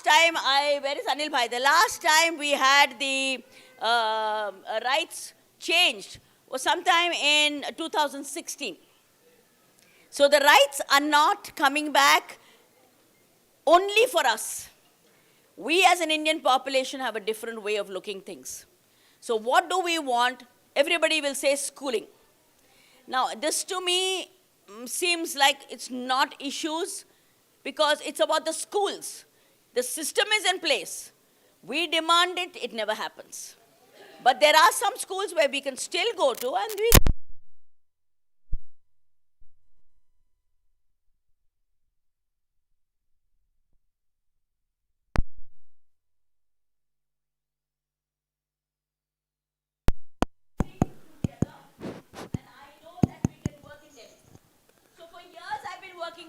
last time where is Anil Bhai? The last time we had the rights changed was sometime in 2016. So the rights are not coming back only for us. We as an Indian population have a different way of looking things. So what do we want? Everybody will say schooling. Now this to me seems like it's not issues because it's about the schools. The system is in place. We demand it, it never happens. But there are some schools where we can still go to and we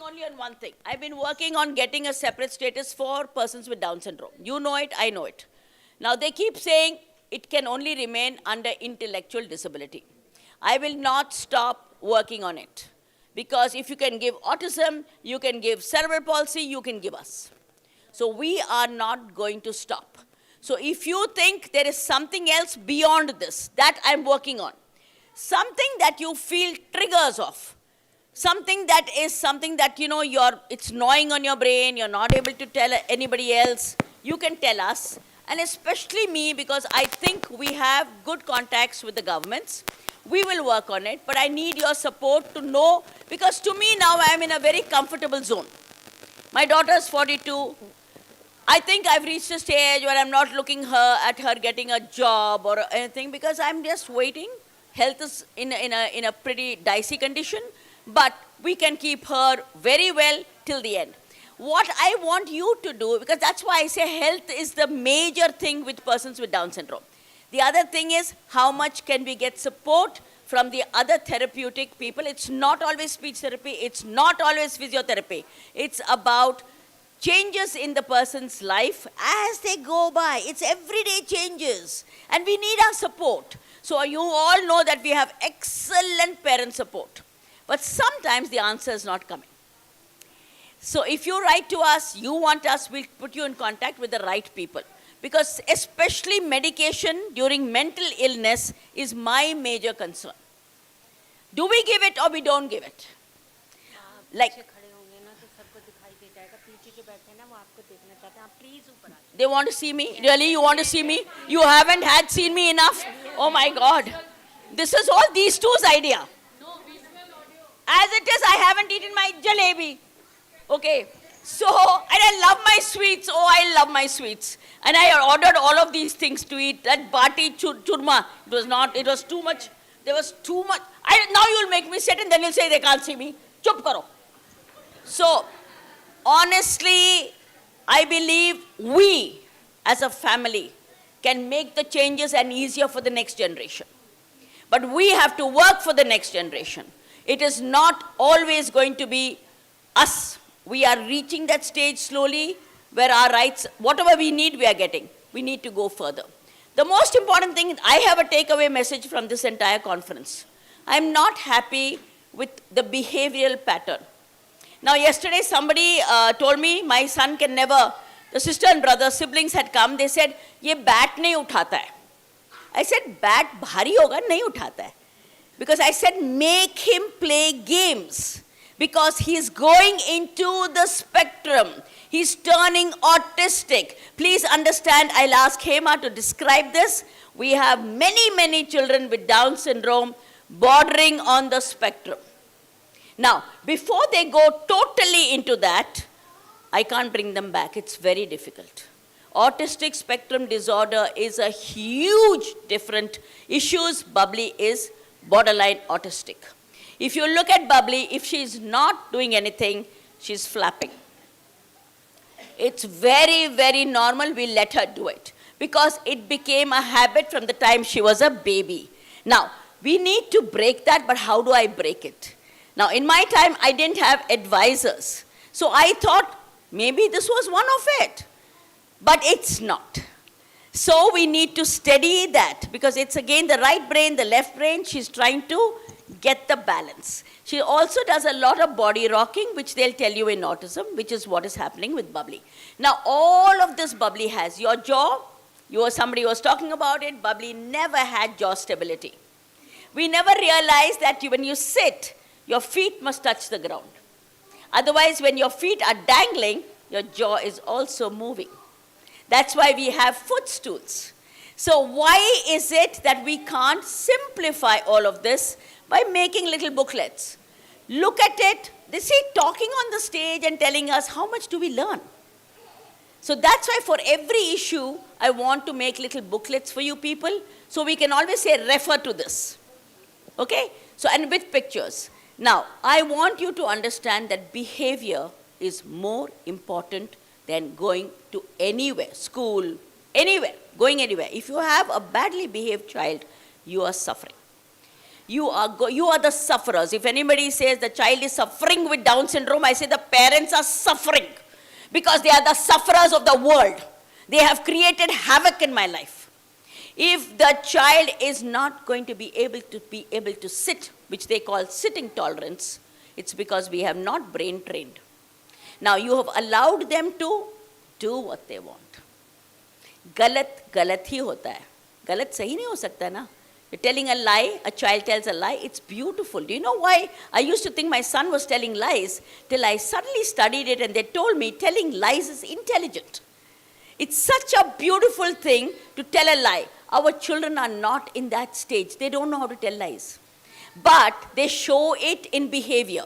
only on one thing. I've been working on getting a separate status for persons with Down syndrome. You know it, I know it. Now they keep saying it can only remain under intellectual disability. I will not stop working on it. Because if you can give autism, you can give cerebral palsy, you can give us. So we are not going to stop. So if you think there is something else beyond this, that I'm working on, something that you feel triggers of, something that is something that, you know, it's gnawing on your brain, you're not able to tell anybody else, you can tell us, and especially me, because I think we have good contacts with the governments. We will work on it, but I need your support to know, because to me now I'm in a very comfortable zone. My daughter is 42. I think I've reached a stage where I'm not looking at her getting a job or anything, because I'm just waiting. Health is in a pretty dicey condition. But we can keep her very well till the end. What I want you to do, because that's why I say health is the major thing with persons with Down syndrome. The other thing is how much can we get support from the other therapeutic people. It's not always speech therapy. It's not always physiotherapy. It's about changes in the person's life as they go by. It's everyday changes. And we need our support. So you all know that we have excellent parent support. But sometimes the answer is not coming. So if you write to us, you want us, we'll put you in contact with the right people. Because especially medication during mental illness is my major concern. Do we give it or we don't give it? Like, they want to see me? Really, you want to see me? You haven't seen me enough? Oh my God. This is all these two's idea. As it is, I haven't eaten my jalebi. Okay. So, and I love my sweets. Oh, I love my sweets. And I ordered all of these things to eat. That bati churma, it was too much. There was too much. Now you'll make me sit and then you'll say they can't see me. Chup karo. So, honestly, I believe we as a family can make the changes and easier for the next generation. But we have to work for the next generation. It is not always going to be us. We are reaching that stage slowly where our rights, whatever we need, we are getting. We need to go further. The most important thing, I have a takeaway message from this entire conference. I'm not happy with the behavioral pattern. Now yesterday somebody told me my son can never, the sister and brother, siblings had come, they said, ye bat nahi uthata hai. I said, bat bhari hoga, nahi uthata hai. Because I said, make him play games. Because he's going into the spectrum. He's turning autistic. Please understand, I'll ask Hema to describe this. We have many, many children with Down syndrome bordering on the spectrum. Now, before they go totally into that, I can't bring them back. It's very difficult. Autistic spectrum disorder is a huge different issues. Bubbly is borderline autistic. If you look at Bubbly, if she's not doing anything, she's flapping. It's very, very normal. We let her do it because it became a habit from the time she was a baby. Now, we need to break that, but how do I break it? Now, in my time, I didn't have advisors. So I thought maybe this was one of it, but it's not. So we need to steady that because it's again the right brain, the left brain. She's trying to get the balance. She also does a lot of body rocking, which they'll tell you in autism, which is what is happening with Bubbly. Now, all of this Bubbly has. Your jaw, somebody was talking about it, Bubbly never had jaw stability. We never realized that when you sit, your feet must touch the ground. Otherwise, when your feet are dangling, your jaw is also moving. That's why we have footstools. So why is it that we can't simplify all of this by making little booklets? Look at it. They see talking on the stage and telling us how much do we learn. So that's why for every issue, I want to make little booklets for you people, so we can always say, refer to this. Okay? So, and with pictures. Now, I want you to understand that behavior is more important than going to anywhere, school, anywhere, going anywhere. If you have a badly behaved child, you are suffering. You are the sufferers. If anybody says the child is suffering with Down syndrome, I say the parents are suffering because they are the sufferers of the world. They have created havoc in my life. If the child is not going to be able to sit, which they call sitting tolerance, it's because we have not brain trained. Now you have allowed them to do what they want. गलत गलत ही होता है. गलत सही नहीं हो सकता ना. You're telling a lie, a child tells a lie, it's beautiful. Do you know why I used to think my son was telling lies till I suddenly studied it and they told me telling lies is intelligent. It's such a beautiful thing to tell a lie. Our children are not in that stage. They don't know how to tell lies. But they show it in behavior.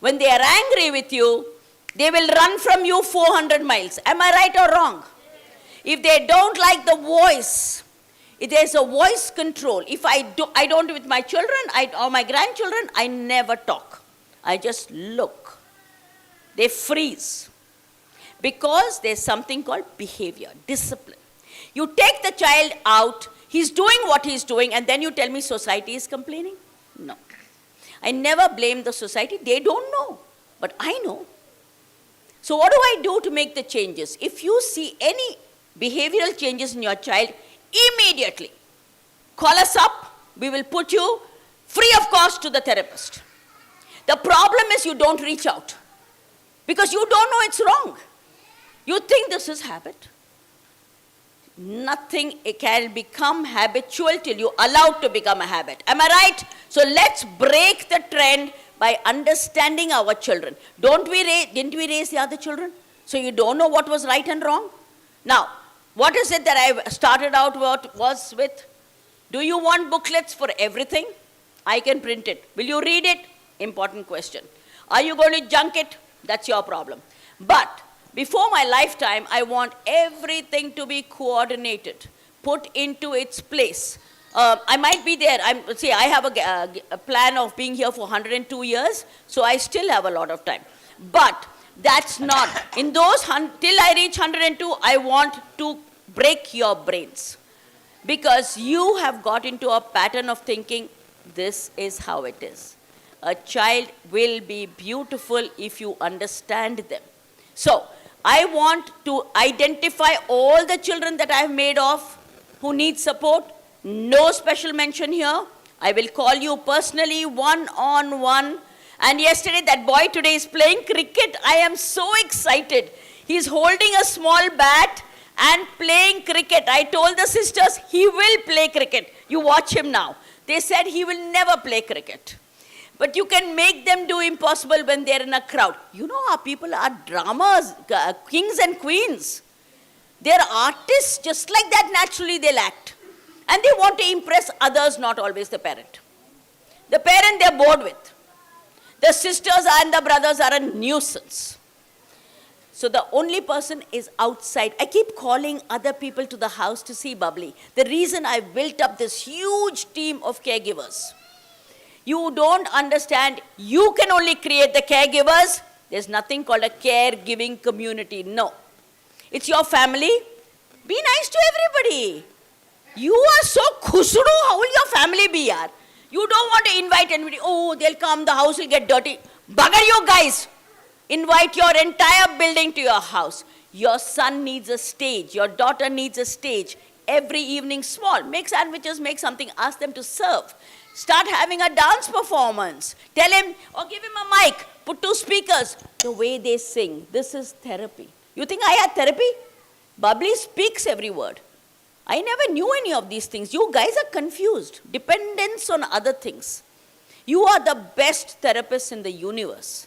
When they are angry with you, they will run from you 400 miles. Am I right or wrong? If they don't like the voice, if there's a voice control. If I don't do it with my children or my grandchildren, I never talk. I just look. They freeze. Because there's something called behavior, discipline. You take the child out, he's doing what he's doing, and then you tell me society is complaining? No. I never blame the society. They don't know. But I know. So what do I do to make the changes? If you see any behavioral changes in your child, immediately call us up. We will put you free of cost to the therapist. The problem is you don't reach out because you don't know it's wrong. You think this is habit. Nothing can become habitual till you allow it to become a habit. Am I right? So let's break the trend by understanding our children. Didn't we raise the other children? So you don't know what was right and wrong? Now, what is it that I started out with? Do you want booklets for everything? I can print it. Will you read it? Important question. Are you going to junk it? That's your problem. But before my lifetime, I want everything to be coordinated, put into its place. I might be there. I have a plan of being here for 102 years, so I still have a lot of time. But that's not. In those, till I reach 102, I want to break your brains. Because you have got into a pattern of thinking, this is how it is. A child will be beautiful if you understand them. So, I want to identify all the children that I have made of who need support. No special mention here. I will call you personally, one-on-one. And yesterday, that boy today is playing cricket. I am so excited. He's holding a small bat and playing cricket. I told the sisters, he will play cricket. You watch him now. They said he will never play cricket. But you can make them do impossible when they're in a crowd. You know, our people are dramas, kings and queens. They're artists, just like that naturally they'll act. And they want to impress others, not always the parent. The parent they're bored with. The sisters and the brothers are a nuisance. So the only person is outside. I keep calling other people to the house to see Bubbly. The reason I built up this huge team of caregivers. You don't understand, you can only create the caregivers. There's nothing called a caregiving community, no. It's your family. Be nice to everybody. You are so khusru, how will your family be, yaar? You don't want to invite anybody. Oh, they'll come, the house will get dirty. Bugger you guys. Invite your entire building to your house. Your son needs a stage. Your daughter needs a stage. Every evening small. Make sandwiches, make something, ask them to serve. Start having a dance performance. Tell him, or give him a mic, put 2 speakers. The way they sing, this is therapy. You think I had therapy? Bubbly speaks every word. I never knew any of these things. You guys are confused. Dependence on other things. You are the best therapists in the universe.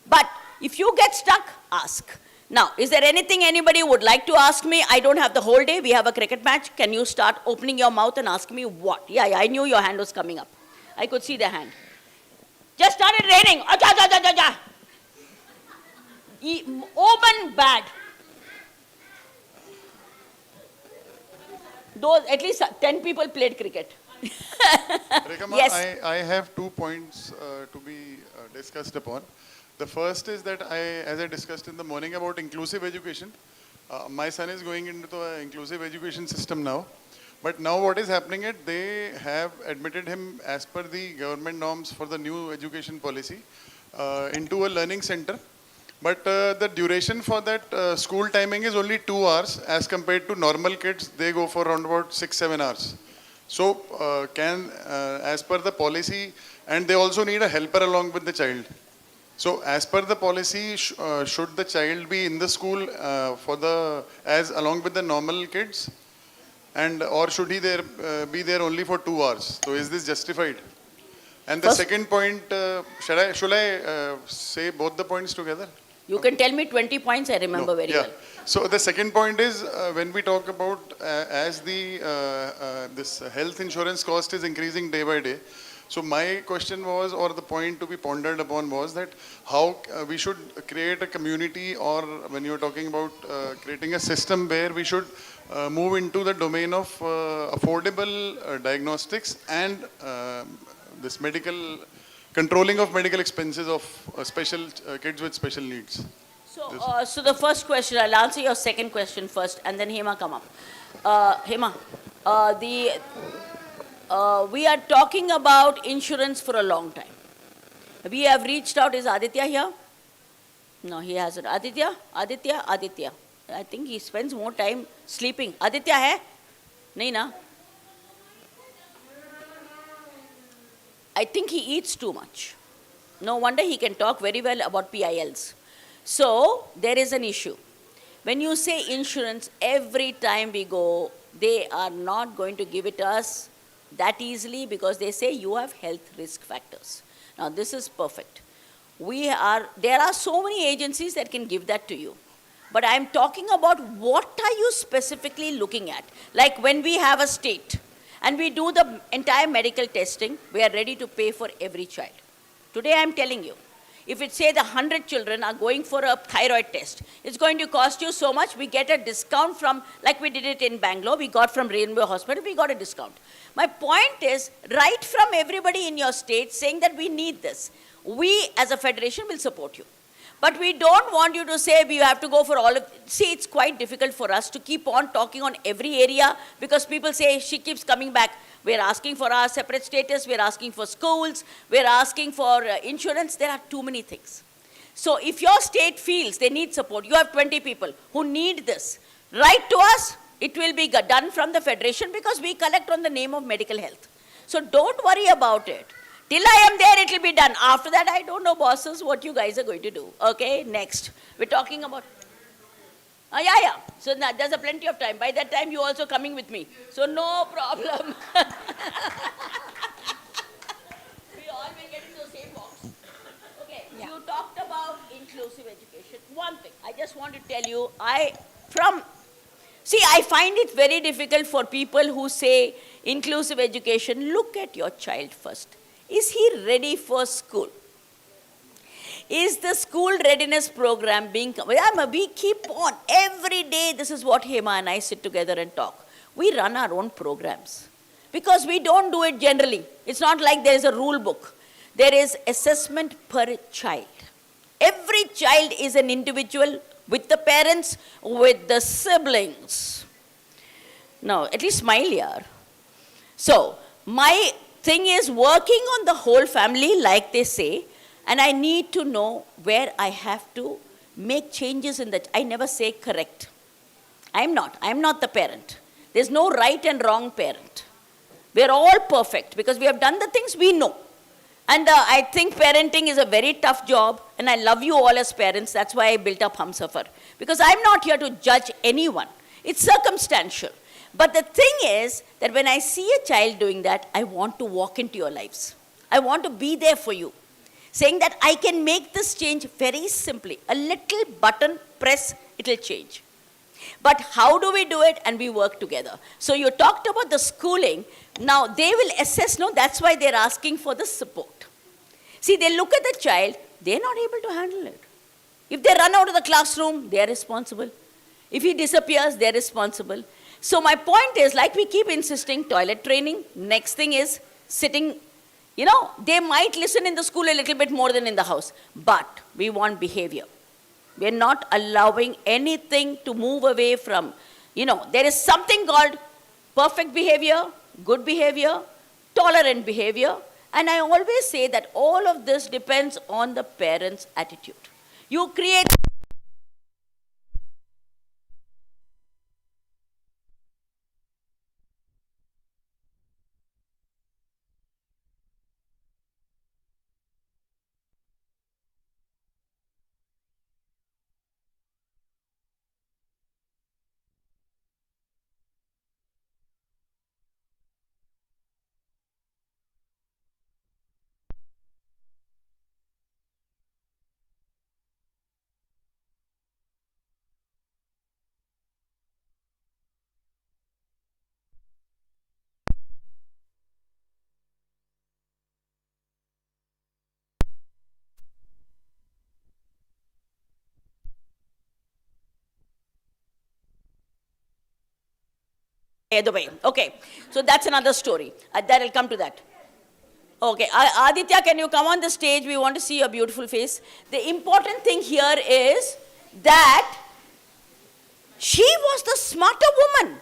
But if you get stuck, ask. Now, is there anything anybody would like to ask me? I don't have the whole day. We have a cricket match. Can you start opening your mouth and ask me what? Yeah, I knew your hand was coming up. I could see the hand. Just started raining. Acha, acha, acha, acha. Open bad. Those, at least 10 people played cricket. Rekama, Yes. I have 2 points to be discussed upon. The first is that as I discussed in the morning about inclusive education, my son is going into the inclusive education system now. But now what is happening is they have admitted him as per the government norms for the new education policy into a learning center. But the duration for that school timing is only 2 hours as compared to normal kids, they go for around about 6-7 hours. So as per the policy, and they also need a helper along with the child. So as per the policy, should the child be in the school as along with the normal kids, and or should he be there only for 2 hours? So is this justified? And the second point, should I say both the points together? You can tell me 20 points, I remember very well. So the second point is when we talk about as the this health insurance cost is increasing day by day. So my question was, or the point to be pondered upon was that how we should create a community, or when you're talking about creating a system where we should move into the domain of affordable diagnostics and this medical, controlling of medical expenses of special kids with special needs. So the first question, I'll answer your second question first, and then Hema come up. Hema, we are talking about insurance for a long time. We have reached out. Is Aditya here? No, he hasn't. Aditya? I think he spends more time sleeping. Aditya hai? Nahi na? I think he eats too much. No wonder he can talk very well about PILs. So, there is an issue. When you say insurance, every time we go, they are not going to give it us that easily because they say you have health risk factors. Now, this is perfect. There are so many agencies that can give that to you. But I'm talking about what are you specifically looking at? Like when we have a state and we do the entire medical testing, we are ready to pay for every child. Today I'm telling you, if it say the 100 children are going for a thyroid test, it's going to cost you so much, we get a discount from, like we did it in Bangalore, we got from Rainbow Hospital, we got a discount. My point is, right from everybody in your state saying that we need this, we as a federation will support you. But we don't want you to say we have to go for all of, see, it's quite difficult for us to keep on talking on every area because people say she keeps coming back. We're asking for our separate status, we're asking for schools, we're asking for insurance. There are too many things. So if your state feels they need support, you have 20 people who need this, write to us, it will be done from the federation because we collect on the name of medical health. So don't worry about it. Till I am there, it will be done. After that, I don't know, bosses, what you guys are going to do. Okay, next. We're talking about... yeah. So there's a plenty of time. By that time, you also coming with me. So no problem. We all will get into the same box. Okay, yeah. You talked about inclusive education. One thing, I just want to tell you, I find it very difficult for people who say inclusive education. Look at your child first. Is he ready for school? Is the school readiness program being... We keep on. Every day, this is what Hema and I sit together and talk. We run our own programs. Because we don't do it generally. It's not like there is a rule book. There is assessment per child. Every child is an individual with the parents, with the siblings. Now, at least smile, yaar. So, my thing is working on the whole family, like they say, and I need to know where I have to make changes in that. I never say correct. I'm not the parent. There's no right and wrong parent. We're all perfect because we have done the things we know. And I think parenting is a very tough job, and I love you all as parents. That's why I built up Humsafar. Because I'm not here to judge anyone. It's circumstantial. But the thing is that when I see a child doing that, I want to walk into your lives. I want to be there for you. Saying that I can make this change very simply. A little button press, it'll change. But how do we do it? And we work together. So you talked about the schooling. Now they will assess, no, that's why they're asking for the support. See, they look at the child, they're not able to handle it. If they run out of the classroom, they're responsible. If he disappears, they're responsible. So my point is, like we keep insisting, toilet training. Next thing is sitting, they might listen in the school a little bit more than in the house. But we want behavior. We're not allowing anything to move away from, there is something called perfect behavior, good behavior, tolerant behavior. And I always say that all of this depends on the parent's attitude. You create... Either way. Okay, so that's another story. That will come to that. Okay, Aditya, can you come on the stage? We want to see your beautiful face. The important thing here is that she was the smarter woman.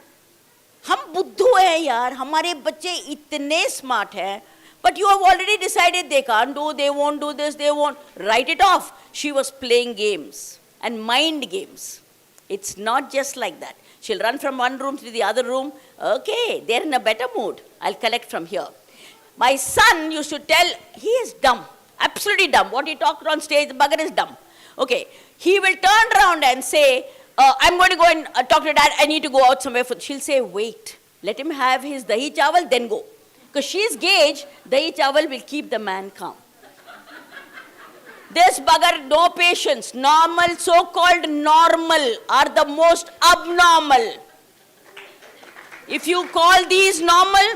हम बुद्धू हैं यार, हमारे बच्चे इतने smart हैं, but you have already decided they can't do, they won't do this, they won't. Write it off. She was playing games and mind games. It's not just like that. She'll run from one room to the other room. Okay, they're in a better mood. I'll collect from here. My son used to tell, he is dumb, absolutely dumb. What he talked on stage, the bugger is dumb. Okay, he will turn around and say, I'm going to go and talk to dad, I need to go out somewhere. She'll say, wait, let him have his dahi chawal, then go. Because she's gauged, dahi chawal will keep the man calm. This bugger, no patience. Normal, so-called normal, are the most abnormal. If you call these normal,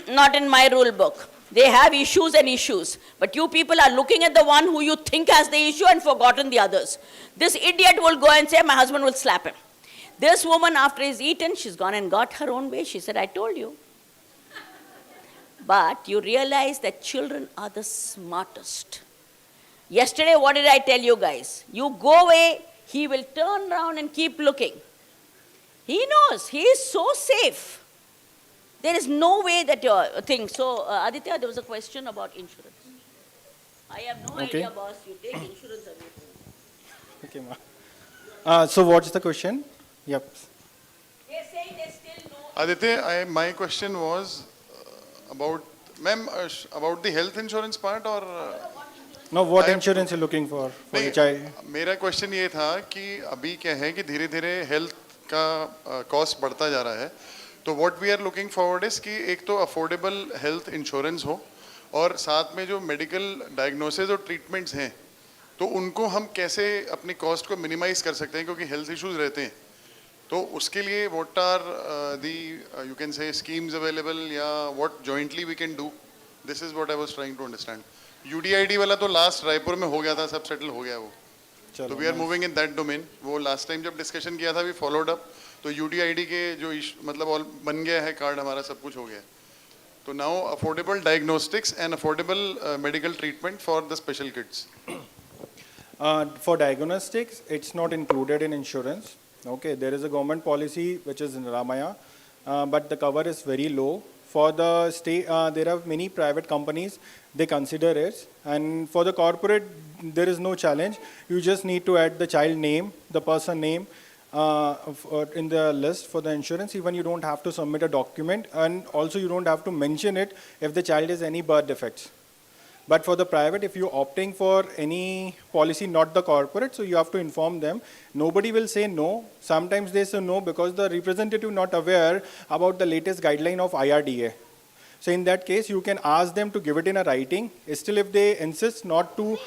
not in my rule book. They have issues and issues. But you people are looking at the one who you think has the issue and forgotten the others. This idiot will go and say, my husband will slap him. This woman, after he's eaten, she's gone and got her own way. She said, I told you. But you realize that children are the smartest. Yesterday, what did I tell you guys? You go away, he will turn around and keep looking. He knows, he is so safe. There is no way that your thing. So, Aditya, there was a question about insurance. I have no idea, boss. You take insurance away. Okay, ma. So, what's the question? Yep. They're saying there's still no... Aditya, my question was about, ma'am, about the health insurance part or... No, what insurance you're looking for a child? मेरा question ये था कि अभी क्या है कि धीरे धीरे हेल्थ का कॉस्ट बढ़ता जा रहा है, तो what we are looking forward is कि एक तो अफोर्डेबल हेल्थ इंश्योरेंस हो और साथ में जो मेडिकल डायग्नोसिस और ट्रीटमेंट्स हैं तो उनको हम कैसे अपनी कॉस्ट को मिनिमाइज कर सकते हैं, क्योंकि हेल्थ इश्यूज रहते हैं. तो उसके लिए what are the you can say schemes available या what jointly we can do. This is what I was trying to understand. UDID वाला तो लास्ट रायपुर में हो गया था, सब सेटल हो गया वो. तो we are moving in that domain. वो लास्ट टाइम जब डिस्कशन किया था वी फॉलोड अप, तो यूडीआईडी के जो मतलब ऑल बन गया है कार्ड, हमारा सब कुछ हो गया है. तो now affordable diagnostics and affordable medical treatment for the special kids. For diagnostics, it's not included in insurance. Okay, there is a government policy which is in Ramaya, but the cover is very low. For the state, there are many private companies, they consider it. And for the corporate, there is no challenge. You just need to add the child name, the person name, in the list for the insurance. Even you don't have to submit a document, and also you don't have to mention it if the child has any birth defects. But for the private, if you're opting for any policy, not the corporate, so you have to inform them. Nobody will say no. Sometimes they say no because the representative not aware about the latest guideline of IRDA. So in that case, you can ask them to give it in a writing. Still, if they insist not to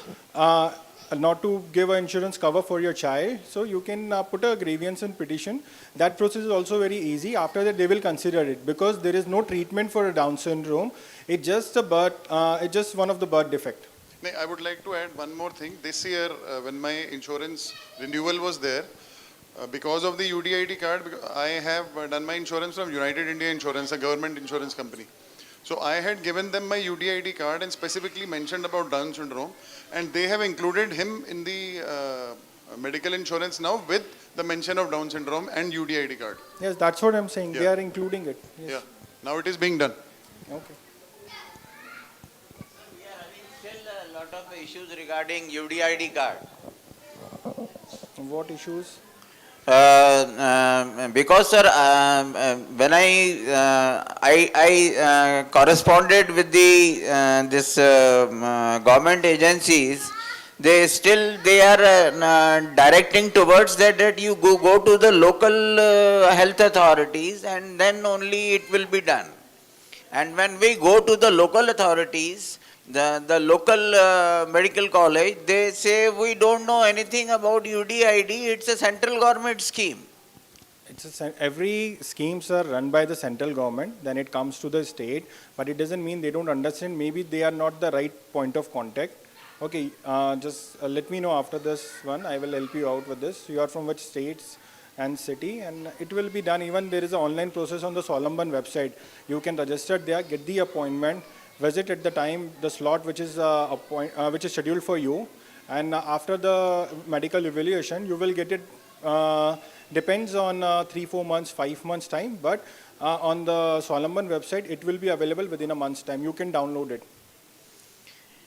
give an insurance cover for your child, so you can put a grievance and petition. That process is also very easy. After that, they will consider it because there is no treatment for a Down syndrome. It's just it's just one of the birth defect. I would like to add one more thing. This year, when my insurance renewal was there, because of the UDID card, I have done my insurance from United India Insurance, a government insurance company. So I had given them my UDID card and specifically mentioned about Down syndrome, and they have included him in the medical insurance now with the mention of Down syndrome and UDID card. Yes, that's what I'm saying. Yeah. They are including it. Yes. Yeah, now it is being done. Okay. We are having still a lot of issues regarding UDID card. What issues? Because sir, when I corresponded with the this government agencies, they are directing towards that you go to the local health authorities and then only it will be done. And when we go to the local authorities, the local medical college, they say we don't know anything about UDID, it's a central government scheme. Every schemes are run by the central government, then it comes to the state, but it doesn't mean they don't understand. Maybe they are not the right point of contact. Okay, just let me know after this one. I will help you out with this. You are from which states and city, and it will be done. Even there is an online process on the Solomon website. You can register there, get the appointment, visit at the time, the slot which is scheduled for you, and after the medical evaluation, you will get it. Depends on 3-4 months, 5 months time, but on the Solomon website, it will be available within a month's time. You can download it.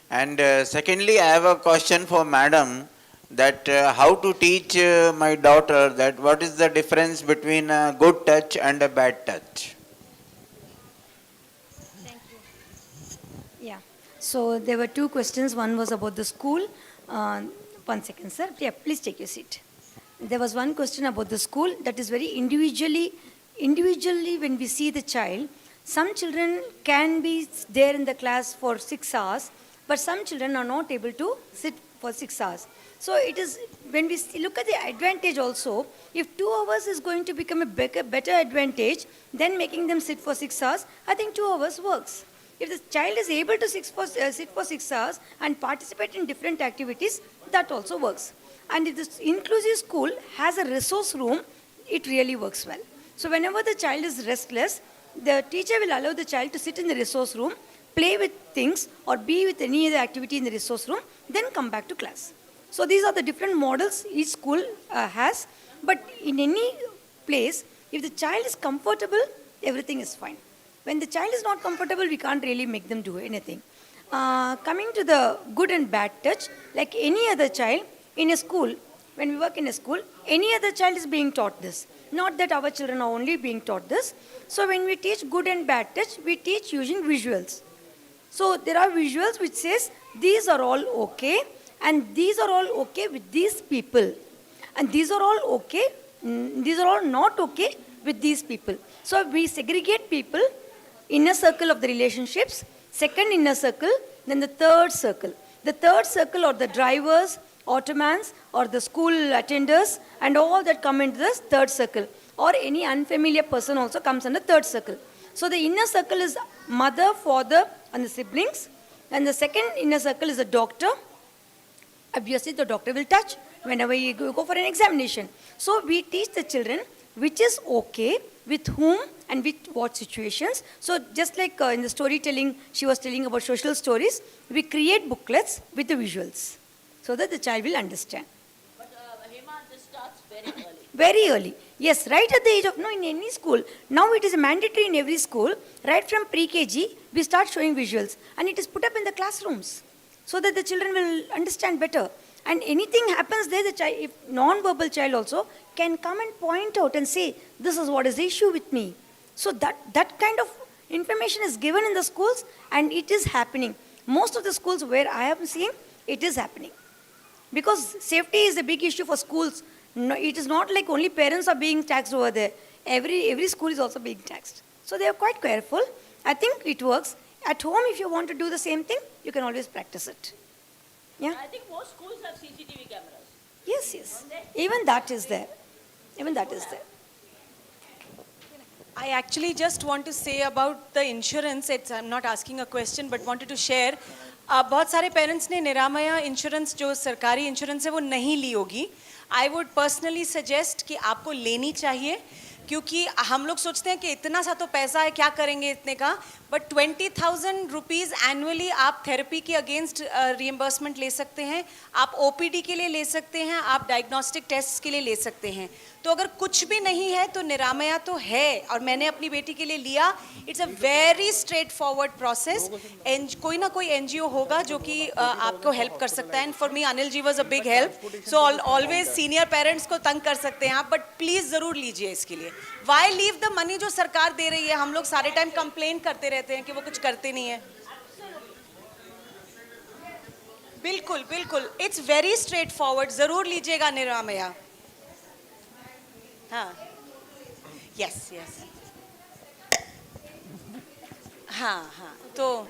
And secondly, I have a question for madam, that how to teach my daughter that what is the difference between a good touch and a bad touch. Thank you. Yeah. So there were two questions. One was about the school. 1 second, sir. Yeah, please take your seat. There was one question about the school that is very individually when we see the child, some children can be there in the class for 6 hours, but some children are not able to sit for 6 hours. So it is, when we look at the advantage also, if 2 hours is going to become a better advantage than making them sit for 6 hours, I think 2 hours works. If the child is able to sit for 6 hours and participate in different activities, that also works. And if this inclusive school has a resource room, it really works well. So whenever the child is restless, the teacher will allow the child to sit in the resource room, play with things or be with any other activity in the resource room, then come back to class. So these are the different models each school has. But in any place, if the child is comfortable, everything is fine. When the child is not comfortable, we can't really make them do anything. Coming to the good and bad touch, like any other child in a school, when we work in a school, any other child is being taught this. Not that our children are only being taught this. So when we teach good and bad touch, we teach using visuals. So there are visuals which says, these are all okay, and these are all okay with these people. And these are all okay, these are all not okay with these people. So we segregate people, inner circle of the relationships, second inner circle, then the third circle. The third circle are the drivers, automans, or the school attenders, and all that come into the third circle. Or any unfamiliar person also comes under third circle. So the inner circle is mother, father, and the siblings. And the second inner circle is the doctor. Obviously, the doctor will touch whenever you go for an examination. So we teach the children which is okay, with whom, and with what situations. So just like in the storytelling, she was telling about social stories, we create booklets with the visuals so that the child will understand. But Hema, this starts very early. Very early. Yes, right at the age of, no, in any school. Now it is mandatory in every school. Right from pre-KG, we start showing visuals. And it is put up in the classrooms so that the children will understand better. And anything happens there, the child, if non-verbal child also can come and point out and say, this is what is the issue with me. So that kind of information is given in the schools, and it is happening. Most of the schools where I have seen, it is happening. Because safety is a big issue for schools. No, it is not like only parents are being taxed over there. Every school is also being taxed. So they are quite careful. I think it works. At home, if you want to do the same thing, you can always practice it. Yeah? I think most schools have CCTV cameras. Yes, yes. Even that is there. Even that is there. I actually just want to say about the insurance. I'm not asking a question, but wanted to share. बहुत सारे parents ने निरामया insurance जो सरकारी insurance है वो नहीं ली होगी. I would personally suggest कि आपको लेनी चाहिए, क्योंकि हम लोग सोचते हैं कि इतना सा तो पैसा है, क्या करेंगे इतने का, बट 20,000 रुपीज़ एनुअली आप थेरेपी के अगेंस्ट रिएम्बर्समेंट ले सकते हैं, आप ओपीडी के लिए ले सकते हैं, आप डायग्नोस्टिक टेस्ट के लिए ले सकते हैं. तो अगर कुछ भी नहीं है तो निरामया तो है, और मैंने अपनी बेटी के लिए लिया. It's a very straight forward process. कोई ना कोई एनजीओ होगा जो कि आपको हेल्प कर सकता है. And for me Anil ji was a big help. So always senior parents को तंग कर सकते हैं आप, बट प्लीज़ ज़रूर लीजिए इसके लिए. वाई लीव द मनी जो सरकार दे रही है. हम लोग सारे टाइम कंप्लेन करते रहते हैं कि वो कुछ करते नहीं है. बिल्कुल बिल्कुल, इट्स वेरी स्ट्रेट फॉरवर्ड. ज़रूर लीजिएगा निरामया. हाँ, यस यस, हाँ हाँ. तो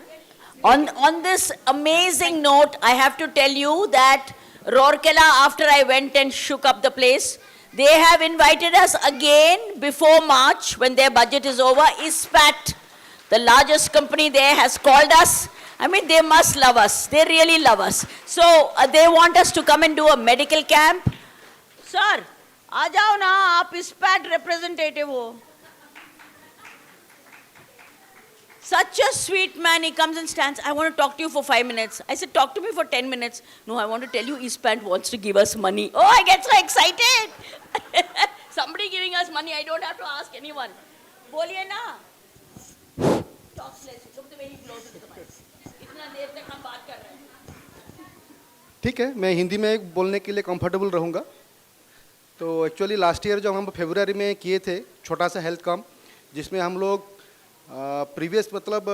On this amazing note, I have to tell you that Rourkela, after I went and shook up the place, they have invited us again before March, when their budget is over. ISPAT, the largest company there, has called us. I mean, they must love us. They really love us. So they want us to come and do a medical camp. Sir, आ जाओ ना, आप ISPAT representative हो. Such a sweet man, he comes and stands. I want to talk to you for 5 minutes. I said, talk to me for 10 minutes. No, I want to tell you, ISPAT wants to give us money. Oh, I get so excited. Somebody giving us money, I don't have to ask anyone. बोलिए ना. Talk less. Look the way he blows into the mic. इतना देर तक हम बात कर रहे हैं. ठीक है, मैं हिंदी में बोलने के लिए कंफर्टेबल रहूँगा. तो एक्चुअली लास्ट ईयर जो हम फरवरी में किए थे छोटा सा हेल्थ कैंप, जिसमें हम लोग प्रीवियस मतलब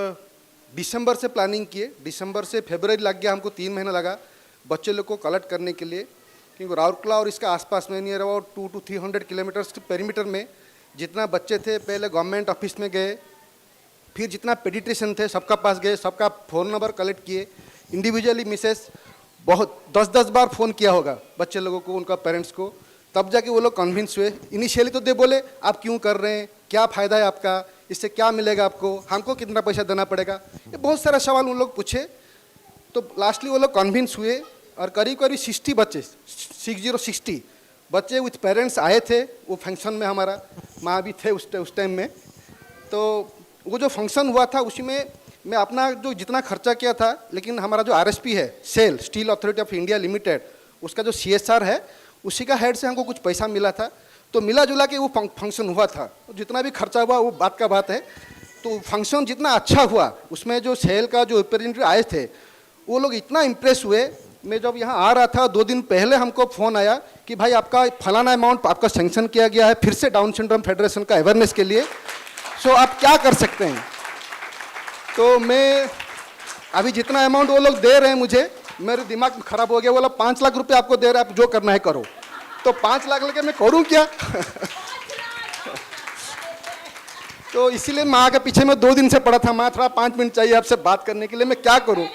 दिसंबर से प्लानिंग किए. दिसंबर से फरवरी लग गया, हमको 3 महीना लगा बच्चे लोग को कलेक्ट करने के लिए. क्योंकि राउरकेला और इसका आसपास में नियर अबाउट 200 to 300 किलोमीटर्स के पेरीमीटर में जितना बच्चे थे, पहले गवर्नमेंट ऑफिस में गए, फिर जितना पेडिट्रिशियन थे सबका पास गए, सबका फ़ोन नंबर कलेक्ट किए. इंडिविजुअली मिसेस बहुत 10-10 बार फ़ोन किया होगा बच्चे लोगों को, उनका पेरेंट्स को, तब जाके वो लोग कन्विंस हुए. इनिशियली तो दे बोले आप क्यों कर रहे हैं, क्या फ़ायदा है आपका, इससे क्या मिलेगा आपको, हमको कितना पैसा देना पड़ेगा, ये बहुत सारा सवाल उन लोग पूछे. तो लास्टली वो लोग कन्विंस हुए और करीब करीब 60 बच्चे 60 बच्चे विथ पेरेंट्स आए थे वो फंक्शन में. हमारा माँ भी थे उस टाइम में. तो वो जो फंक्शन हुआ था उसी में मैं अपना जो जितना खर्चा किया था, लेकिन हमारा जो आरएसपी है, SAIL steel authority of India limited, उसका जो सीएसआर है उसी का हेड से हमको कुछ पैसा मिला था. तो मिला जुला के वो फंक्शन हुआ था. जितना भी खर्चा हुआ वो बात का बात है. तो फंक्शन जितना अच्छा हुआ, उसमें जो सेल का जो रिप्रेजेंटेटिव आए थे वो लोग इतना इम्प्रेस हुए. मैं जब यहाँ आ रहा था 2 दिन पहले हमको फ़ोन आया कि भाई आपका फलाना अमाउंट आपका सेंक्शन किया गया है फिर से डाउन सिंड्रोम फेडरेशन का अवेयरनेस के लिए. सो आप क्या कर सकते हैं. तो मैं अभी जितना अमाउंट वो लोग दे रहे हैं मुझे, मेरे दिमाग खराब हो गया. बोला 5 लाख रुपए आपको दे रहे हैं, आप जो करना है करो. तो 5 लाख लेके मैं करूं क्या. तो इसीलिए माँ के पीछे मैं 2 दिन से पड़ा था. माँ थोड़ा 5 मिनट चाहिए आपसे बात करने के लिए, मैं क्या करूं.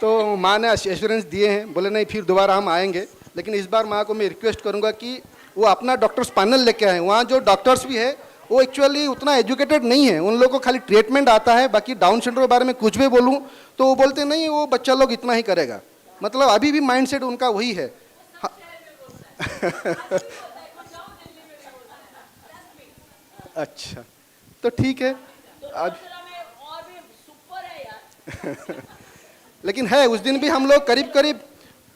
तो माँ ने एश्योरेंस दिए हैं, बोले नहीं फिर दोबारा हम आएंगे. लेकिन इस बार माँ को मैं रिक्वेस्ट करूंगा कि वो अपना डॉक्टर्स पैनल लेके आए. वहाँ जो डॉक्टर्स भी है वो एक्चुअली उतना एजुकेटेड नहीं है, उन लोगों को खाली ट्रीटमेंट आता है. बाकी डाउन सिंड्रोम के बारे में कुछ भी बोलूँ तो वो बोलते नहीं वो बच्चा लोग इतना ही करेगा. मतलब अभी भी माइंडसेट उनका वही है. अच्छा, तो ठीक है. आज लेकिन है उस दिन भी हम लोग करीब करीब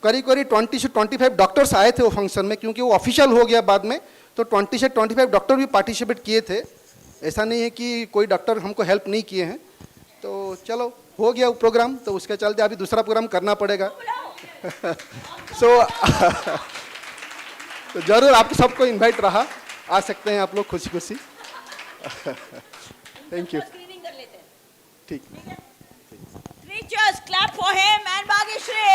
करीब करीब 20 से 25 डॉक्टर्स आए थे वो फंक्शन में, क्योंकि वो ऑफिशियल हो गया बाद में, तो 20 से 25 डॉक्टर भी पार्टिसिपेट किए थे। ऐसा नहीं है कि कोई डॉक्टर हमको हेल्प नहीं किए हैं। तो चलो हो गया वो प्रोग्राम, तो उसके चलते अभी दूसरा प्रोग्राम करना पड़ेगा। सो तो जरूर आप सबको इनवाइट रहा, आ सकते हैं आप लोग खुशी खुशी। Thank you. ठीक। Three cheers, clap for him and Bhageshri.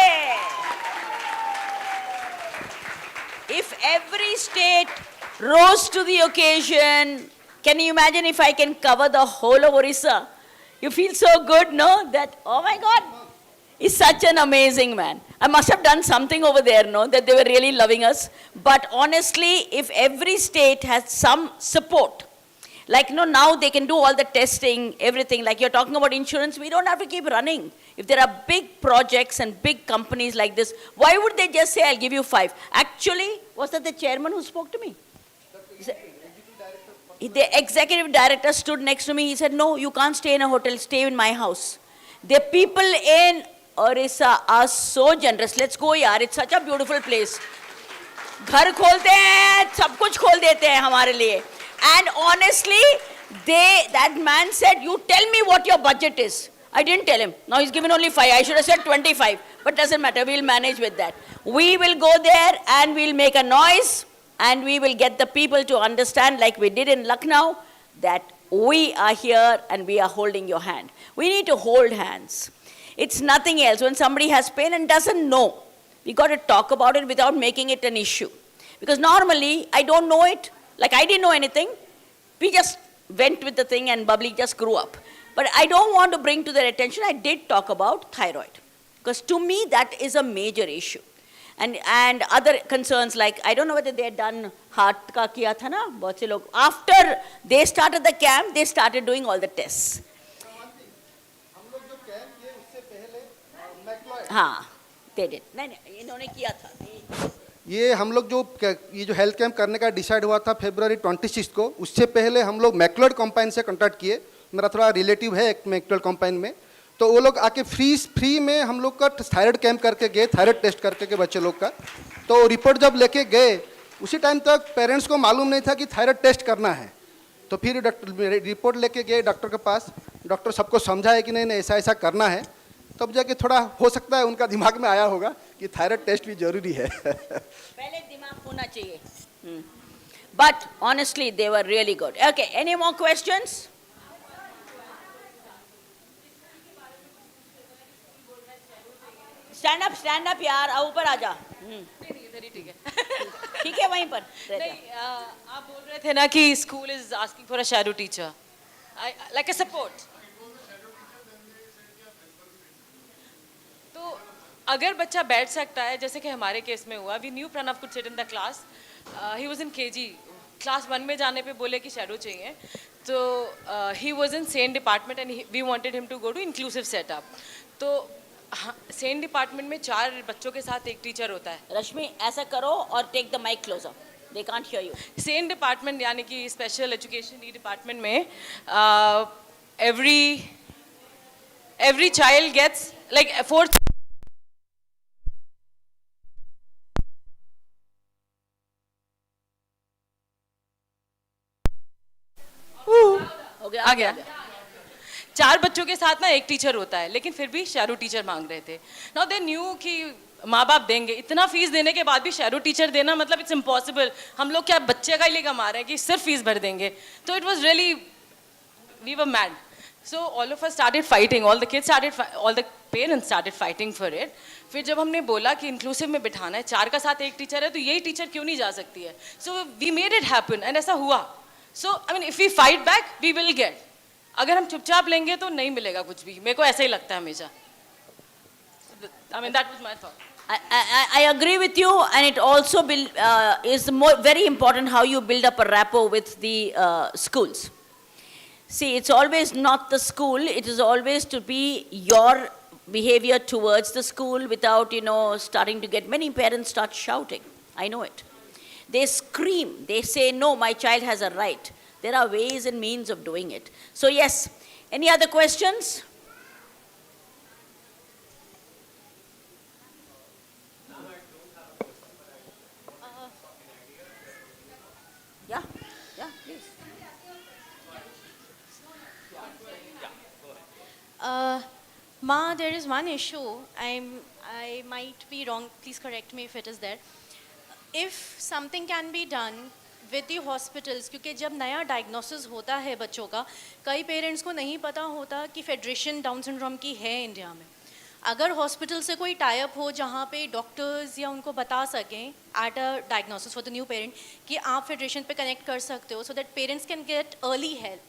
If every state rose to the occasion, can you imagine if I can cover the whole of Orissa? You feel so good, no? That, oh my God, he's such an amazing man. I must have done something over there, no? That they were really loving us. But honestly, if every state has some support, like, you know, now they can do all the testing, everything. Like you're talking about insurance, we don't have to keep running. If there are big projects and big companies like this, why would they just say, I'll give you 5? Actually, was that the chairman who spoke to me? The executive director stood next to me. He said, no, you can't stay in a hotel, stay in my house. The people in Orissa are so generous. Let's go, yaar. It's such a beautiful place. घर खोलते हैं, सब कुछ खोल देते हैं हमारे लिए. And honestly, that man said, you tell me what your budget is. I didn't tell him. Now he's given only 5. I should have said 25. But doesn't matter. We'll manage with that. We will go there and we'll make a noise and we will get the people to understand, like we did in Lucknow, that we are here and we are holding your hand. We need to hold hands. It's nothing else. When somebody has pain and doesn't know, we got to talk about it without making it an issue. Because normally, I don't know it. Like I didn't know anything. We just went with the thing and Bubbly just grew up. But I don't want to bring to their attention, I did talk about thyroid. Because to me, that is a major issue. And other concerns like, I don't know whether they had done heart ka kiya tha na, bahut se log. After they started the camp, they started doing all the tests. हाँ, they did. नहीं, इन्होंने किया था. ये हम लोग जो health camp करने का डिसाइड हुआ था February 26 को, उससे पहले हम लोग मैक्लोड कंपाइन से कॉन्टैक्ट किए. मेरा थोड़ा रिलेटिव है एक मैक्लोड कंपाइन में, तो वो लोग आके फ्री में हम लोग का थायराइड कैंप करके गए, थायराइड टेस्ट करके के बच्चे लोग का. तो रिपोर्ट जब लेके गए, उसी टाइम तक पेरेंट्स को मालूम नहीं था कि थायराइड टेस्ट करना है. तो फिर रिपोर्ट लेके गए डॉक्टर के पास. डॉक्टर सबको समझाया कि नहीं ऐसा ऐसा करना है. तब जाके थोड़ा हो सकता है उनका दिमाग में आया होगा कि थायराइड टेस्ट भी जरूरी है. पहले दिमाग होना चाहिए. But honestly, they were really good. Okay, any more questions? Stand up यार, आ ऊपर आ जा. इधर ही ठीक है. ठीक है वहीं पर. नहीं, आप बोल रहे थे ना कि school is asking for a shadow teacher, like a support. तो अगर बच्चा बैठ सकता है, जैसे कि हमारे केस में हुआ, we knew Pranav could sit in the class. He was in KG. Class 1 में जाने पे बोले कि शैडो चाहिए, तो he was in SEN department and we wanted him to go to inclusive setup. तो सेन डिपार्टमेंट में 4 बच्चों के साथ एक टीचर होता है. रश्मि ऐसा करो और take the mic closer, they can't hear you. SEN department यानी कि स्पेशल एजुकेशन डिपार्टमेंट में every child gets like 4. हो आ गया. 4 बच्चों के साथ ना एक टीचर होता है, लेकिन फिर भी शैडो टीचर मांग रहे थे. नाउ दे न्यू कि माँ बाप देंगे, इतना फीस देने के बाद भी शैडो टीचर देना मतलब इट्स इम्पॉसिबल. हम लोग क्या बच्चे का ही लिए कमा रहे हैं कि सिर्फ फीस भर देंगे. तो it was really, we were mad. So all of us started fighting, all the parents started fighting for it. फिर जब हमने बोला कि इंक्लूसिव में बिठाना है, 4 का साथ एक टीचर है, तो यही टीचर क्यों नहीं जा सकती है. So we made it happen and ऐसा हुआ. So I mean if we fight back, we will get. अगर हम चुपचाप लेंगे तो नहीं मिलेगा कुछ भी. मेरे को ऐसा ही लगता है हमेशा. I mean that was my thought. I agree with you, and it also is very important how you build up a rapport with the schools. See, it's always not the school, it is always to be your behavior towards the school without, starting to get, many parents start shouting. I know it. They scream, they say, no, my child has a right. There are ways and means of doing it. So yes, any other questions? Ma, there is one issue. I might be wrong. Please correct me if it is there. If something can be done with the hospitals, क्योंकि जब नया diagnosis होता है बच्चों का, कई parents को नहीं पता होता कि फेडरेशन डाउन सिंड्रोम की है इंडिया में. अगर हॉस्पिटल से कोई टाई अप हो जहाँ पे डॉक्टर्स या उनको बता सकें at a diagnosis for the new parent कि आप फेडरेशन पे कनेक्ट कर सकते हो, so that parents can get early help.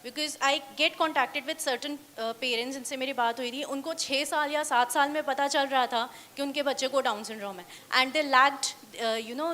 Because I get contacted with certain parents, जिनसे मेरी बात हुई थी, उनको 6 साल या 7 साल में पता चल रहा था कि उनके बच्चे को डाउन सिंड्रोम है. And they lacked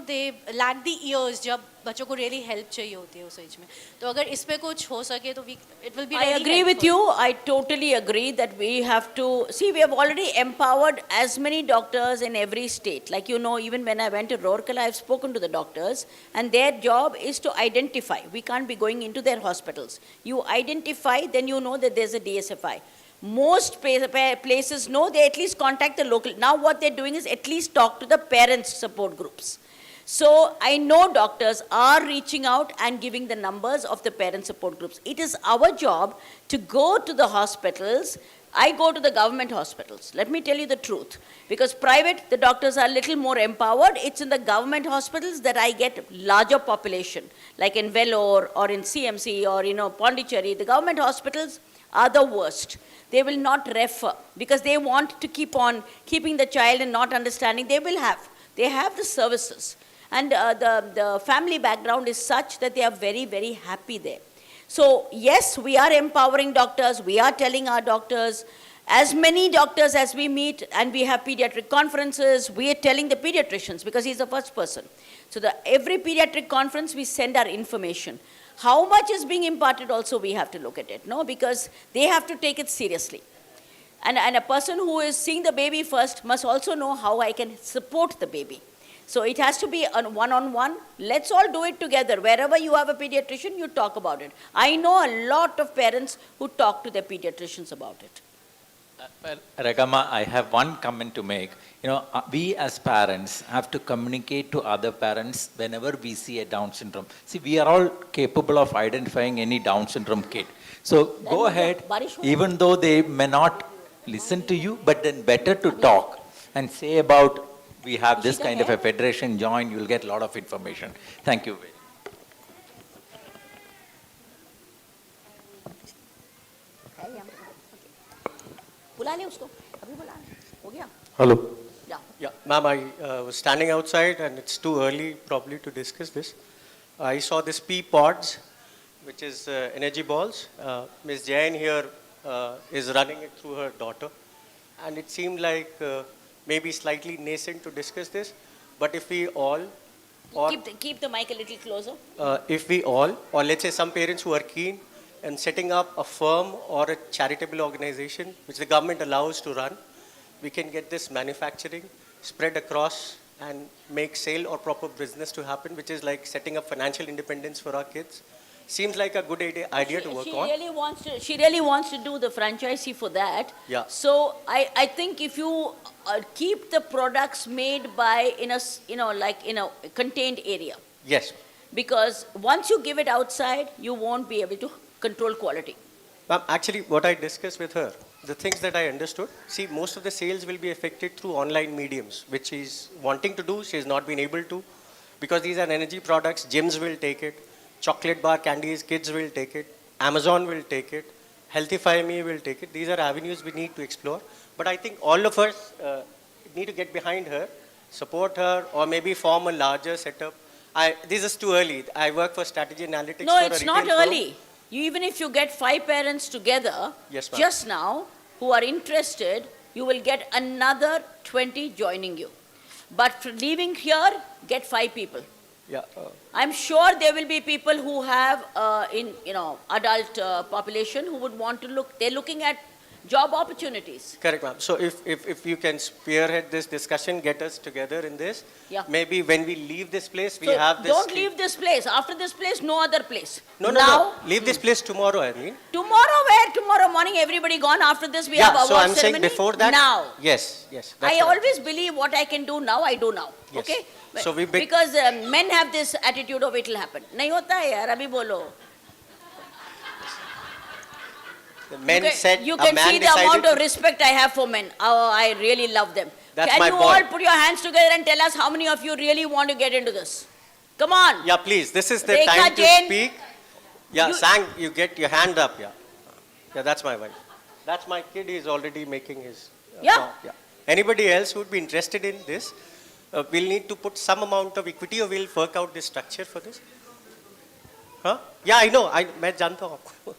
they lack the years जब बच्चों को रियली हेल्प चाहिए होती है उस एज में. तो अगर इस पे कुछ हो सके तो it will be I agree with you. I totally agree that we have to see. We have already empowered as many doctors in every state. Like even when I went to Rourkela, I've spoken to the doctors, and their job is to identify. We can't be going into their hospitals. You identify, then you know that there's a DSFI. Most places know, they at least contact the local. Now what they're doing is at least talk to the parents support groups. So I know doctors are reaching out and giving the numbers of the parent support groups. It is our job to go to the hospitals. I go to the government hospitals. Let me tell you the truth. Because private, the doctors are a little more empowered. It's in the government hospitals that I get larger population. Like in Vellore or in CMC or Pondicherry, the government hospitals are the worst. They will not refer because they want to keep on keeping the child and not understanding. They have the services. And the family background is such that they are very, very happy there. So yes, we are empowering doctors. We are telling our doctors, as many doctors as we meet, and we have pediatric conferences, we are telling the pediatricians because he's the first person. So every pediatric conference, we send our information. How much is being imparted also we have to look at it, no? Because they have to take it seriously. And a person who is seeing the baby first must also know how I can support the baby. So it has to be a one-on-one. Let's all do it together. Wherever you have a pediatrician, you talk about it. I know a lot of parents who talk to their pediatricians about it. Well, Regama, I have one comment to make. We as parents have to communicate to other parents whenever we see a Down syndrome. See, we are all capable of identifying any Down syndrome kid. So go ahead, even though they may not listen to you, but then better to talk and say about we have this kind of a federation, join, you'll get a lot of information. Thank you very much. Hello. Yeah. Yeah, ma'am, I was standing outside and it's too early probably to discuss this. I saw this pea pods, which is energy balls. Ms. Jain here is running it through her daughter. And it seemed like maybe slightly nascent to discuss this. But if we all, or Keep the mic a little closer. if we all, or let's say some parents who are keen in setting up a firm or a charitable organization, which the government allows to run, we can get this manufacturing spread across and make sale or proper business to happen, which is like setting up financial independence for our kids. Seems like a good idea to work on. She really wants to do the franchisee for that. Yeah. So I think if you keep the products made by in a contained area, Yes. because once you give it outside, you won't be able to control quality. Ma'am, actually, what I discussed with her, the things that I understood, see, most of the sales will be affected through online mediums, which she's wanting to do, she's not been able to, because these are energy products, gyms will take it, chocolate bar candies, kids will take it, Amazon will take it, Healthify Me will take it. These are avenues we need to explore. But I think all of us need to get behind her, support her, or maybe form a larger setup. This is too early. I work for strategy analytics. No, for it's a not retail firm. early. Even if you get 5 parents together, Yes, ma'am. just now, who are interested, you will get another 20 joining you. But for leaving here, get 5 people. Yeah. I'm sure there will be people who have adult population who would want to look. They're looking at job opportunities. Correct, ma'am. So if you can spearhead this discussion, get us together in this. Yeah. Maybe when we leave this place, we So have this. don't leave this place. After this place, no other place. No. Now, Leave this place tomorrow, I mean. Tomorrow where? Tomorrow morning, everybody gone. After this, we have Yeah, award so I'm saying ceremony. before that. Now. Yes. I That's what I'm always believe what I can do now, I do now. Yes. Okay? So Because men have this attitude of it will happen. नहीं होता है यार, अभी बोलो. The men you can, said, you a can man see the decided amount of to- respect I have for men. Oh, I really love them. That's Can my you boy. all put your hands together and tell us how many of you really want to get into this? Come on. Yeah, please, this is the Rekha time to Jain. speak. Yeah, You- Sang, you get your hand up, yeah. Yeah, that's my wife. That's my kid, he's already making his. Yeah. song, yeah. Anybody else who would be interested in this, we'll need to put some amount of equity or we'll work out the structure for this. Huh? Yeah, I know. मैं जानता हूँ आपको.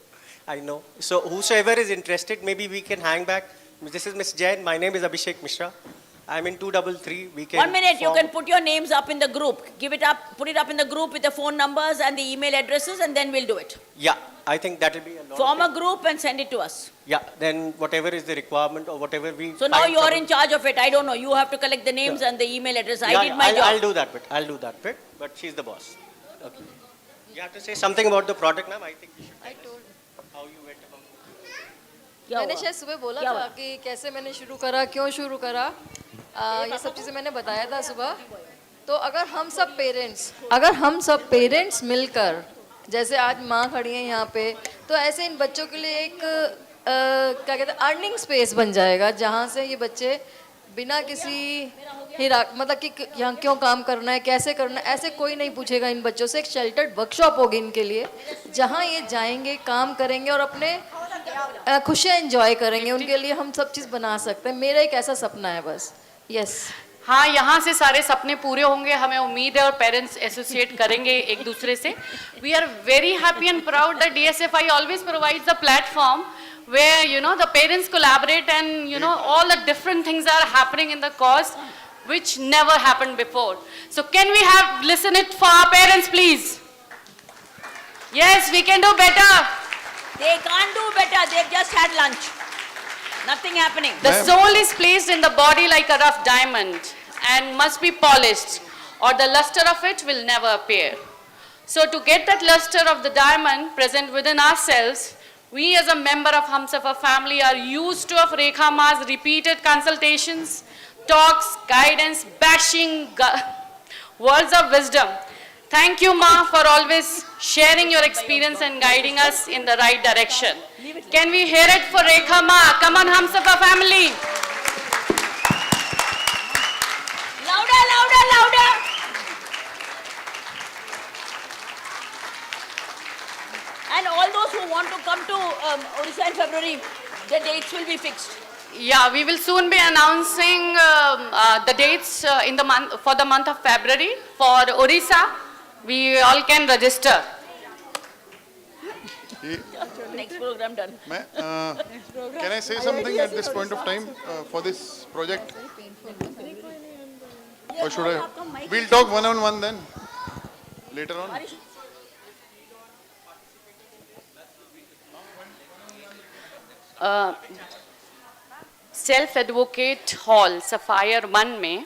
I know. So whosoever is interested, maybe we can hang back. This is Miss Jain. My name is Abhishek Mishra. I'm in 233. We can. 1 minute, you form- can put your names up in the group. Give it up, put it up in the group with the phone numbers and the email addresses, and then we'll do it. Yeah, I think that will be a lot. Form a group and send it to us. Yeah, then whatever is the requirement or whatever we. So now find you're from- in charge of it. I don't know. You have to collect the names and the email address. I Yeah, did my I'll, job. I'll do that bit. I'll do that bit. But she's the boss. Okay. You have to say something about the product, ma'am. I think you should. I told. How you went about. क्या मैंने हुआ? शायद सुबह बोला क्या था हुआ? कि कैसे मैंने शुरू करा, क्यों शुरू करा, ये सब चीज़ें मैंने बताया था सुबह. तो अगर हम सब पेरेंट्स मिलकर, जैसे आज माँ खड़ी हैं यहाँ पे, तो ऐसे इन बच्चों के लिए एक क्या कहते हैं अर्निंग स्पेस बन जाएगा, जहाँ से ये बच्चे बिना किसी मतलब कि यहाँ क्यों काम करना है, कैसे करना है, ऐसे कोई नहीं पूछेगा इन बच्चों से. एक शेल्टर्ड वर्कशॉप होगी इनके लिए, जहाँ ये जाएंगे, काम करेंगे और अपने खुशियाँ एंजॉय करेंगे. उनके लिए हम सब चीज़ बना सकते हैं. मेरा एक ऐसा सपना है बस. यस. हाँ, यहाँ से सारे सपने पूरे होंगे, हमें उम्मीद है, और पेरेंट्स एसोसिएट करेंगे एक दूसरे से. We are very happy and proud that DSFI always provides the platform where, you know, the parents collaborate and, you know, all the different things are happening in the cause which never happened before. So can we have listen it for our parents, please? Yes, we can do better. They can't do better. They've just had lunch. Nothing happening. The soul is placed in the body like a rough diamond and must be polished, or the luster of it will never appear. So to get that luster of the diamond present within ourselves, we as a member of Humsafar family are used to of Rekha Ma's repeated consultations, talks, guidance, bashing words of wisdom. Thank you, Ma, for always sharing your experience and guiding us in the right direction. Can we hear it for Rekha Ma? Come on, Humsafar family. Louder, louder, louder. And all those who want to come to Odisha in February, the dates will be fixed. Yeah, we will soon be announcing the dates in the month for the month of February for Orissa. We all can register. Next program done. Can I say something at this point of time for this project? Or should I? We'll talk one-on-one then, later on. Self Advocate Hall, Sapphire 1 में,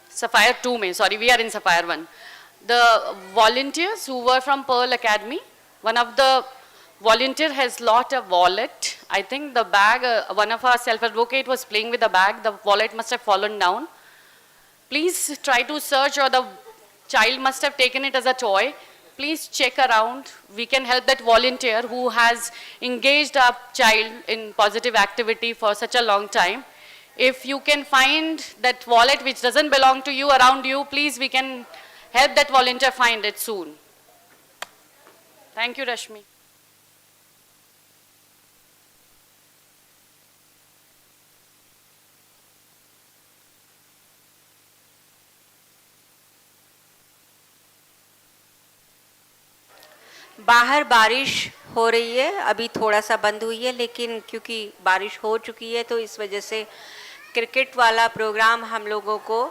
Sapphire 2 में, sorry, we are in Sapphire 1. The volunteers who were from Pearl Academy, one of the volunteer has lost a wallet. I think the bag, one of our self-advocate was playing with the bag, the wallet must have fallen down. Please try to search, or the child must have taken it as a toy. Please check around. We can help that volunteer who has engaged our child in positive activity for such a long time. If you can find that wallet which doesn't belong to you around you, please, we can help that volunteer find it soon. Thank you, Rashmi. बाहर बारिश हो रही है, अभी थोड़ा सा बंद हुई है, लेकिन क्योंकि बारिश हो चुकी है तो इस वजह से क्रिकेट वाला प्रोग्राम हम लोगों को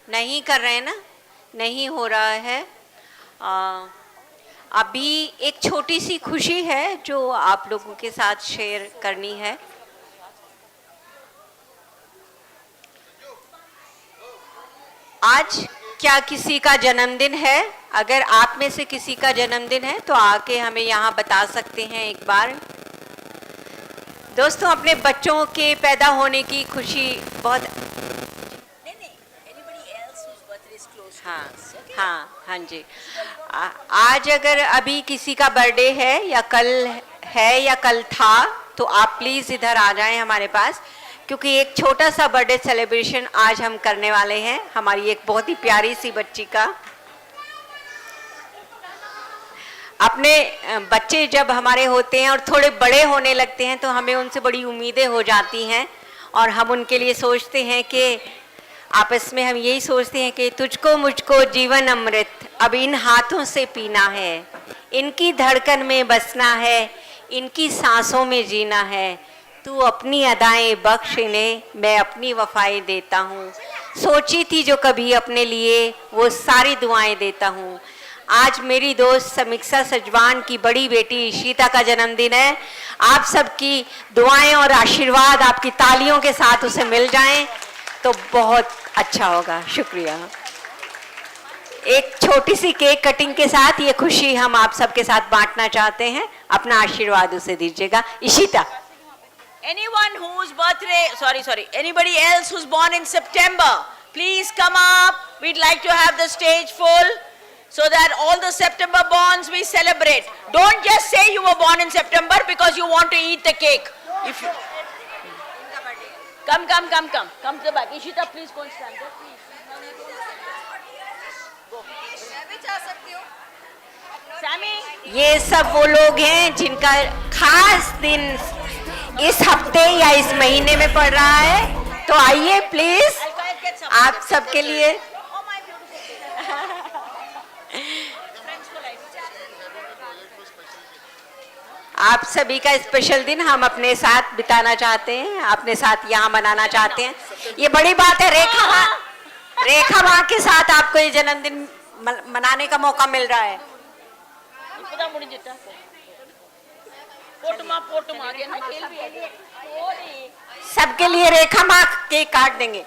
नहीं कर रहे हैं ना, नहीं हो रहा है. अभी एक छोटी सी खुशी है जो आप लोगों के साथ शेयर करनी है. आज क्या किसी का जन्मदिन है? अगर आप में से किसी का जन्मदिन है तो आके हमें यहाँ बता सकते हैं एक बार. दोस्तों, अपने बच्चों के पैदा होने की खुशी बहुत. हाँ जी. आज अगर अभी किसी का बर्थडे है या कल है या कल था तो आप प्लीज़ इधर आ जाएं हमारे पास, क्योंकि एक छोटा सा बर्थडे सेलिब्रेशन आज हम करने वाले हैं हमारी एक बहुत ही प्यारी सी बच्ची का। अपने बच्चे जब हमारे होते हैं और थोड़े बड़े होने लगते हैं तो हमें उनसे बड़ी उम्मीदें हो जाती हैं और हम उनके लिए सोचते हैं कि आपस में हम यही सोचते हैं कि तुझको मुझको जीवन अमृत अब इन हाथों से पीना है, इनकी धड़कन में बसना है, इनकी सांसों में जीना है, तू अपनी अदाएं बख्श इन्हें, मैं अपनी वफाएं देता हूँ, सोची थी जो कभी अपने लिए वो सारी दुआएं देता हूँ। आज मेरी दोस्त समीक्षा सजवान की बड़ी बेटी इशिता का जन्मदिन है। आप सबकी दुआएं और आशीर्वाद आपकी तालियों के साथ उसे मिल जाएं तो बहुत अच्छा होगा। शुक्रिया। एक छोटी सी केक कटिंग के साथ ये खुशी हम आप सबके साथ बांटना चाहते हैं। अपना आशीर्वाद उसे दीजिएगा। Ishita. Anyone whose birthday, anybody else who's born in September, please come up. We'd like to have the stage full so that all the September borns we celebrate. Don't just say you were born in September because you want to eat the cake. If you come to the back. Ishita, please go and stand there, please. Sammy, ये सब वो लोग हैं जिनका खास दिन इस हफ्ते या इस महीने में पड़ रहा है, तो आइए प्लीज आप सबके लिए। आप सभी का स्पेशल दिन हम अपने साथ बिताना चाहते हैं, अपने साथ यहाँ मनाना चाहते हैं। ये बड़ी बात है। रेखा माँ के साथ आपको ये जन्मदिन मनाने का मौका मिल रहा है। सबके लिए रेखा माँ केक काट देंगे।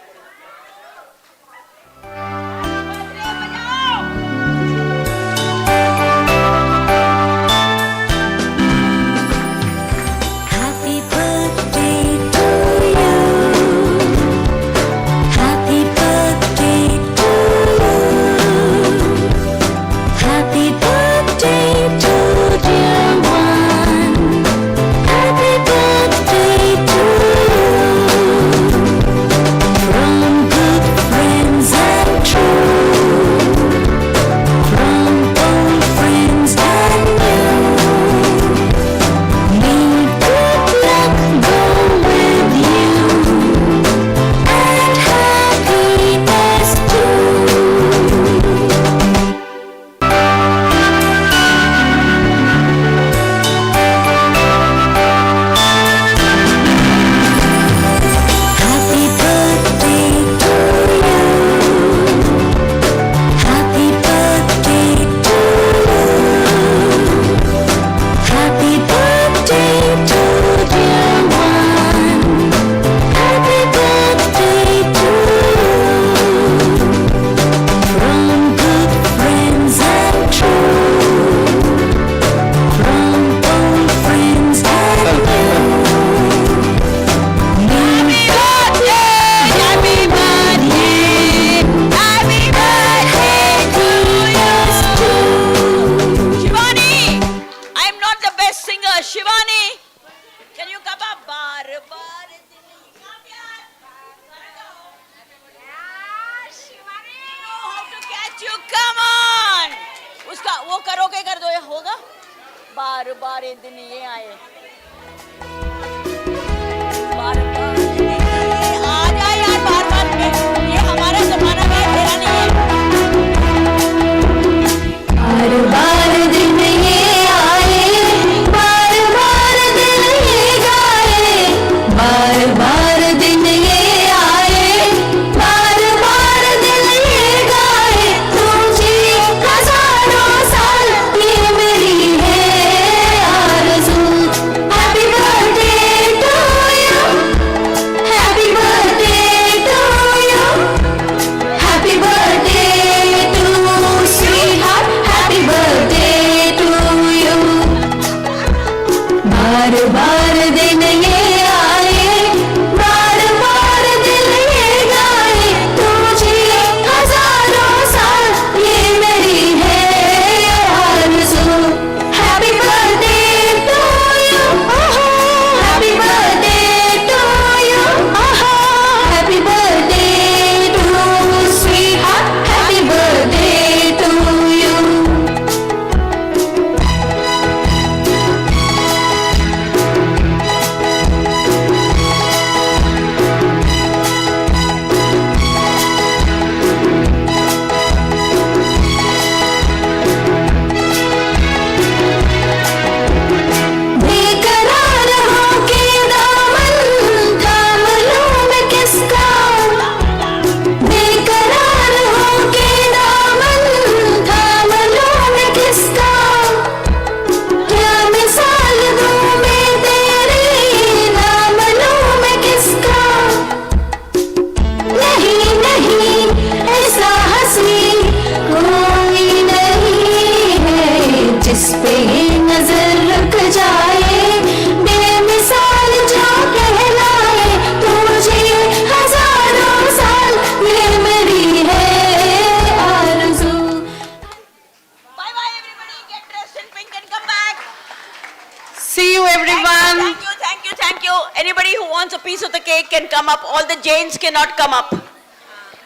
wants a piece of the cake can come up. All the Jains cannot come up.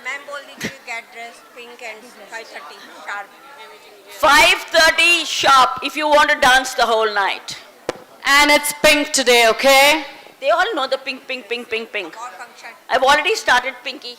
Ma'am बोल दीजिए get dressed pink and 5:30 sharp. 5:30 sharp if you want to dance the whole night. And it's pink today, okay? They all know the pink, pink, pink, pink, pink. और function. I've already started Pinky.